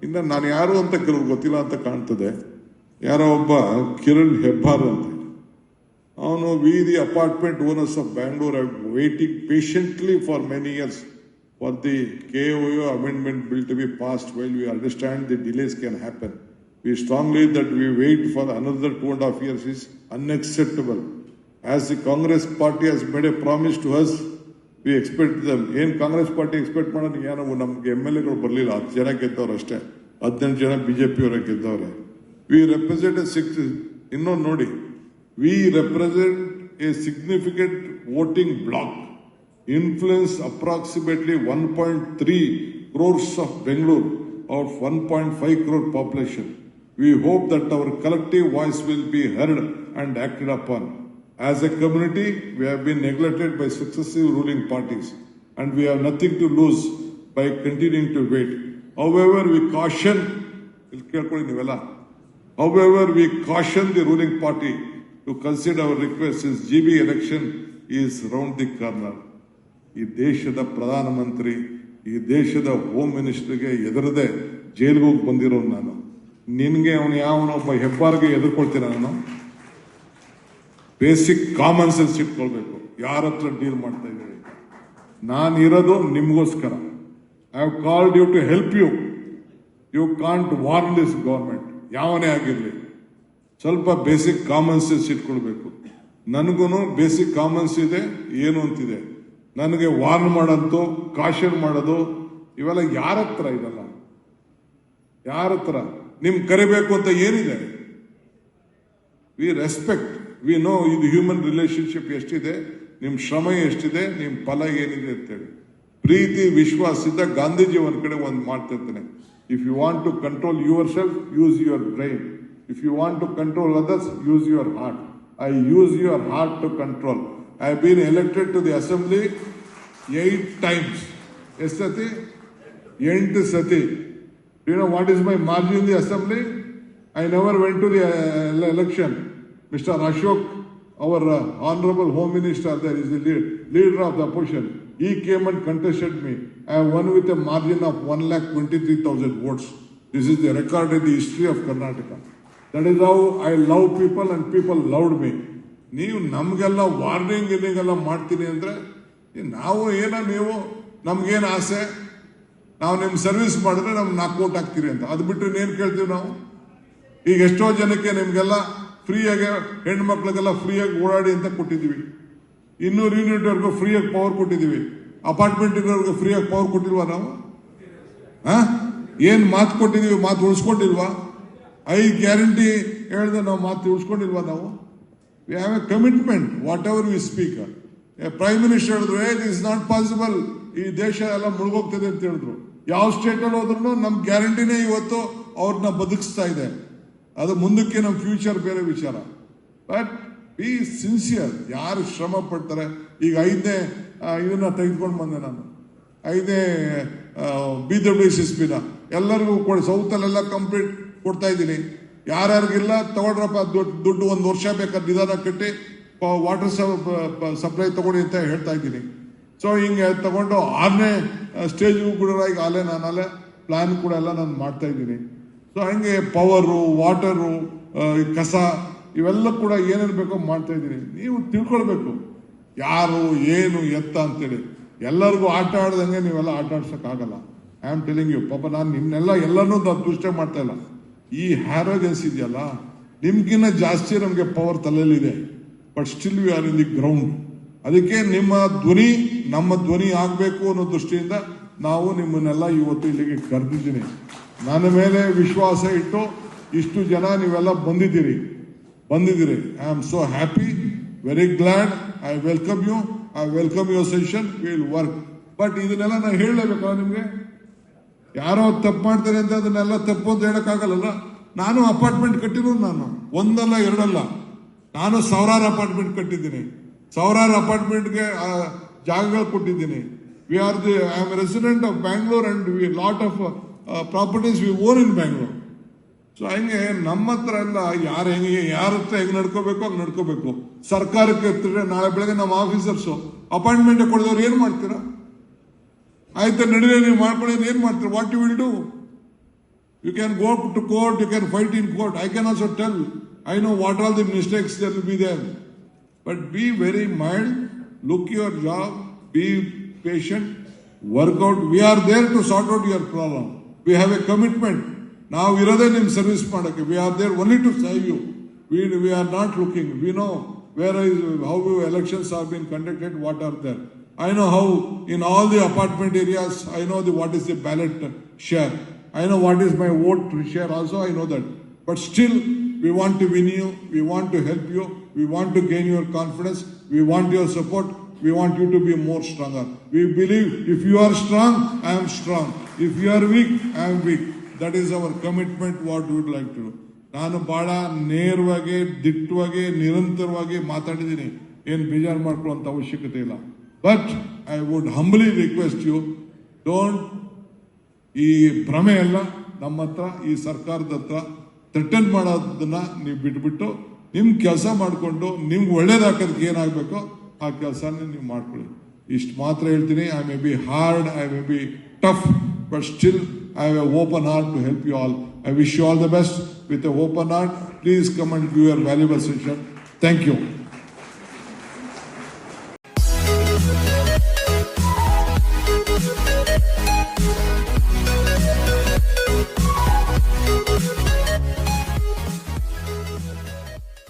ಇನ್ನು ನಾನು ಯಾರು ಅಂತ ಕೆಲವು ಗೊತ್ತಿಲ್ಲ ಅಂತ ಕಾಣ್ತದೆ. ಯಾರೋ ಒಬ್ಬ ಕಿರಣ್ ಹೆಬ್ಬಾರ್ ಅಂತ, ಅವನು V the apartment owners of Bangalore are waiting patiently for many years for the KOO amendment bill to be passed. While we understand the delays can happen, we strongly that we wait for another 2.5 years is unacceptable. As the Congress party has made a promise to us, we expect them. In Congress party expect ಮಾಡೋದು ಏನೋ ನಮಗೆ MLA ಗಳು ಬರಲಿಲ್ಲ, 10 ಜನ ಗೆದ್ದವ್ರು ಅಷ್ಟೇ, 18 ಜನ BJP ಅವರೇ ಗೆದ್ದವ್ರೆ. We represent a ಇನ್ನೊಂದು ನೋಡಿ, we represent a significant voting bloc, influence approximately 1.3 crores of Bangalore of 1.5 crore population. We hope that our collective voice will be heard and acted upon. As a community, we have been neglected by successive ruling parties and we have nothing to lose by continuing to wait. However, we caution the ruling party to consider our request since GB election is round the corner. ಈ ದೇಶದ ಪ್ರಧಾನಮಂತ್ರಿ, ಈ ದೇಶದ home ಮಿನಿಸ್ಟರ್ಗೆ ಎದುರದೆ ಜೈಲಿಗೆ ಹೋಗಿ ಬಂದಿರೋ ನಾನು, ನಿನ್ಗೆ ಅವನು ಯಾವನೊಬ್ಬ ಹೆಬ್ಬಾರ್ಗೆ ಎದುರ್ಕೊಳ್ತೀರ? ನಾನು ಬೇಸಿಕ್ ಕಾಮನ್ ಸೆನ್ಸ್ ಇಟ್ಕೊಳ್ಬೇಕು. ಯಾರ ಹತ್ರ ಡೀಲ್ ಮಾಡ್ತಾ ಇದ್ದೀವಿ? ನಾನು ಇರೋದು ನಿಮ್ಗೋಸ್ಕರ. I have called you to help you. You can't warn this government, ಯಾವನೇ ಆಗಿರಲಿ. ಸ್ವಲ್ಪ ಬೇಸಿಕ್ ಕಾಮನ್ ಸೆನ್ಸ್ ಇಟ್ಕೊಳ್ಬೇಕು. ನನಗೂ ಬೇಸಿಕ್ ಕಾಮನ್ಸ್ ಇದೆ, ಏನು ಅಂತಿದೆ. ನನಗೆ ವಾರ್ನ್ ಮಾಡೋದು, ಕಾಷನ್ ಮಾಡೋದು ಇವೆಲ್ಲ ಯಾರ ಹತ್ರ ಇದಲ್ಲ? ಯಾರ ಹತ್ರ ನಿಮ್ ಕರಿಬೇಕು ಅಂತ ಏನಿದೆ? ವಿ ರೆಸ್ಪೆಕ್ಟ್, ವಿ ನೋ ಇದು ಹ್ಯೂಮನ್ ರಿಲೇಶನ್ಶಿಪ್ ಎಷ್ಟಿದೆ, ನಿಮ್ ಶ್ರಮ ಎಷ್ಟಿದೆ, ನಿಮ್ ಫಲ ಏನಿದೆ ಅಂತೇಳಿ. ಪ್ರೀತಿ ವಿಶ್ವಾಸದಿಂದ ಗಾಂಧೀಜಿ ಒಂದ್ ಕಡೆ ಒಂದು ಮಾಡ್ತಿರ್ತಾನೆ, if you want to control yourself use your brain, if you want to control others use your heart. I use your heart to control. I have been elected to the assembly 8 times. Yes, Sati? 8 Sati. Do you know what is my margin in the assembly? I never went to the election. Mr. Ashok, our honorable home minister, there is the leader of the opposition. He came and contested me. I won with a margin of 1,23,000 votes. This is the record in the history of Karnataka. That is how I love people and people loved me. ನೀವು ನಮಗೆಲ್ಲ warning ಗಿರ್ನಿಂಗ್ ಮಾಡ್ತೀನಿ ಅಂದರೆ ನಾವು ನೀವು ನಮ್ಗೇನು ಆಸೆ? ನಾವು ನಿಮ್ಮ ಸರ್ವಿಸ್ ಮಾಡಿದ್ರೆ ನಮ್ಗೆ 4 ಓಟ್ ಹಾಕ್ತೀರಿ ಅಂತ. ಅದು ಬಿಟ್ಟು ಏನು ಕೇಳ್ತೀವಿ ನಾವು? ಈಗ ಎಷ್ಟೋ ಜನಕ್ಕೆ ನಿಮಗೆಲ್ಲ ಫ್ರೀಯಾಗಿ, ಹೆಣ್ಮಕ್ಳಿಗೆಲ್ಲ ಫ್ರೀಯಾಗಿ ಓಡಾಡಿ ಅಂತ ಕೊಟ್ಟಿದ್ದೀವಿ. 200 ಯೂನಿಟ್ವರೆಗೂ ಫ್ರೀಯಾಗಿ ಪವರ್ ಕೊಟ್ಟಿದ್ದೀವಿ. ಅಪಾರ್ಟ್ಮೆಂಟ್ ಇರೋರ್ಗೆ ಫ್ರೀಯಾಗಿ ಪವರ್ ಕೊಟ್ಟಿಲ್ವಾ ನಾವು? ಏನು ಮಾತು ಕೊಟ್ಟಿದ್ದೀವಿ? ಮಾತು ಉಳಿಸ್ಕೊಂಡಿಲ್ವಾ? 5 ಗ್ಯಾರಂಟಿ ಹೇಳಿದ್ರೆ ನಾವು ಮಾತು ಉಳಿಸ್ಕೊಂಡಿಲ್ವಾ ನಾವು? We have a commitment, whatever we speak. A Prime Minister ಹೇಳಿದ್ರು, it is not possible, ಈ ದೇಶ ಎಲ್ಲ ಮುಳುಗೋಗ್ತದೆ ಅಂತ ಹೇಳಿದ್ರು. ಯಾವ ಸ್ಟೇಟಲ್ಲಿ ಹೋದ್ರೂ ನಮ್ಮ ಗ್ಯಾರಂಟಿನೇ ಇವತ್ತು ಅವ್ರನ್ನ ಬದುಕಿಸ್ತಾ ಇದೆ. ಅದು ಮುಂದಕ್ಕೆ ನಮ್ಮ ಫ್ಯೂಚರ್ ಬೇರೆ ವಿಚಾರ. But B sincere. ಯಾರು ಶ್ರಮ ಪಡ್ತಾರೆ? ಈಗ 5ನೇ ಇದನ್ನ ತೆಗೆದುಕೊಂಡು ಬಂದೆ ನಾನು, 5ನೇ BWSSBನ ಎಲ್ಲರಿಗೂ ಕೊಡಿ. ಸೌತಲ್ಲೆಲ್ಲ ಕಂಪ್ಲೀಟ್ ಕೊಡ್ತಾ ಇದ್ದೀನಿ. ಯಾರ್ಯಾರಿಗಿಲ್ಲ ತಗೊಳ್ರಪ್ಪ, ದುಡ್ಡು 1 ವರ್ಷ ಬೇಕಾದ್ರೆ ನಿಧಾನ ಕಟ್ಟಿ ವಾಟರ್ ಸಪ್ಲೈ ತಗೊಳ್ಳಿ ಅಂತ ಹೇಳ್ತಾ ಇದ್ದೀನಿ. ಸೊ ಹಿಂಗೆ ತಗೊಂಡು 6ನೇ ಸ್ಟೇಜ್ಗೂ ಕೂಡ ಈಗ ನಾನಲ್ಲೇ ಪ್ಲಾನ್ ಕೂಡ ಎಲ್ಲ ನಾನು ಮಾಡ್ತಾ ಇದ್ದೀನಿ. ಸೊ ಹಂಗೆ ಪವರು, ವಾಟರು, ಕಸ ಇವೆಲ್ಲ ಕೂಡ ಏನೇನು ಬೇಕೋ ಮಾಡ್ತಾ ಇದ್ದೀನಿ. ನೀವು ತಿಳ್ಕೊಳ್ಬೇಕು ಯಾರು ಏನು ಎತ್ತ ಅಂತೇಳಿ. ಎಲ್ಲರಿಗೂ ಆಟ ಆಡ್ದಂಗೆ ನೀವೆಲ್ಲ ಆಟ ಆಡ್ಸೋಕ್ಕಾಗಲ್ಲ. I am telling you. ಪಾಪ ನಾನು ನಿಮ್ನೆಲ್ಲ ಎಲ್ಲನೂ ದುಷ್ಟ ಮಾಡ್ತಾ ಇಲ್ಲ. ಈ ಹ್ಯಾರೋಗೆನ್ಸ್ ಇದೆಯಲ್ಲ, ನಿಮ್ಗಿನ್ನ ಜಾಸ್ತಿ ನಮಗೆ ಪವರ್ ತಲೆಯಲ್ಲಿದೆ. But still we are in the ground. ಅದಕ್ಕೆ ನಿಮ್ಮ ಧ್ವನಿ ನಮ್ಮ ಧ್ವನಿ ಆಗಬೇಕು ಅನ್ನೋ ದೃಷ್ಟಿಯಿಂದ ನಾವು ನಿಮ್ಮನ್ನೆಲ್ಲ ಇವತ್ತು ಇಲ್ಲಿಗೆ ಕರೆದಿದ್ದೀನಿ. ನನ್ನ ಮೇಲೆ ವಿಶ್ವಾಸ ಇಟ್ಟು ಇಷ್ಟು ಜನ ನೀವೆಲ್ಲ ಬಂದಿದ್ದೀರಿ. I am so happy, very glad. I welcome you. I welcome your session. Will work. But ಇದನ್ನೆಲ್ಲ ನಾನು ಹೇಳಲೇಬೇಕಾ ನಿಮಗೆ? ಯಾರೋ ತಪ್ಪು ಮಾಡ್ತಾರೆ ಅಂತ ಅದನ್ನೆಲ್ಲ ತಪ್ಪು ಅಂತ ಹೇಳಕ್ಕಾಗಲ್ಲ. ನಾನು ಅಪಾರ್ಟ್ಮೆಂಟ್ ಕಟ್ಟಿರೋದು, ನಾನು 1 ಅಲ್ಲ 2 ಅಲ್ಲ, ನಾನು 1000 ಅಪಾರ್ಟ್ಮೆಂಟ್ ಕಟ್ಟಿದ್ದೀನಿ. 1000 ಅಪಾರ್ಟ್ಮೆಂಟ್ಗೆ ಜಾಗಗಳು ಕೊಟ್ಟಿದ್ದೀನಿ. I am resident of Bangalore and lot of properties we own in Bangalore. So ಹಂಗೆ ನಮ್ಮ ಹತ್ರ ಎಲ್ಲ ಯಾರ ಹತ್ರ ಹೆಂಗ್ ನಡ್ಕೋಬೇಕು ಹಂಗೆ ನಡ್ಕೋಬೇಕು. ಸರ್ಕಾರಕ್ಕೆ ಎತ್ತಿದ್ರೆ ನಾಳೆ ಬೆಳಗ್ಗೆ ನಮ್ಮ ಆಫೀಸರ್ಸು ಅಪಾಯಿಂಟ್ಮೆಂಟ್ ಕೊಡಿದವ್ರು ಏನ್ ಮಾಡ್ತೀರಾ? ಆಯ್ತಾ, ನಡೀಲಿ ನೀವು ಮಾಡ್ಕೊಳ್ಳಿ, ಏನ್ ಮಾಡ್ತೀರಾ? What you will do? You can go up to court, you can fight in court. I can also tell. I know what all the mistakes there will be there. But be very mild, look your job, be patient, work out. We are there to sort out your problem. We have a commitment. Now we are in service ಮಾಡಕ್ಕೆ. We are there only to save you. We are not looking. We know how elections are being conducted, what are there. I know how in all the apartment areas, I know what is the ballot share. I know what is my vote share also, I know that. But still, we want to win you, we want to help you, we want to gain your confidence, we want your support, we want you to be more stronger. We believe if you are strong, I am strong. If you are weak, I am weak. That is our commitment, what we would like to do. ನಾನು ಬಹಳ ನೇರವಾಗಿ ದಿಟ್ಟವಾಗಿ ನಿರಂತರವಾಗಿ ಮಾತಾಡಿದ್ದೀನಿ, ಏನು ಬೇಜಾರು ಮಾಡ್ಕೊಳ್ಳುವಂತ ಅವಶ್ಯಕತೆ ಇಲ್ಲ. But I would humbly request you, don't ಈ ಭ್ರಮೆ ಎಲ್ಲ ನಮ್ಮ ಹತ್ರ ಈ ಸರ್ಕಾರದ ಹತ್ರ ಥ್ರೆಟನ್ ಮಾಡೋದನ್ನ ನೀವು ಬಿಟ್ಬಿಟ್ಟು ನಿಮ್ ಕೆಲಸ ಮಾಡಿಕೊಂಡು ನಿಮ್ಗೆ ಒಳ್ಳೇದಾಕೋದಕ್ಕೆ ಏನಾಗಬೇಕೋ ಆ ಕೆಲಸನ ನೀವು ಮಾಡ್ಕೊಳ್ಳಿ. ಇಷ್ಟು ಮಾತ್ರ ಹೇಳ್ತೀನಿ. I may be hard, I may be tough, but still I have an open heart to help you all. I wish you all the best with an open heart. Please come and give your valuable session. Thank you.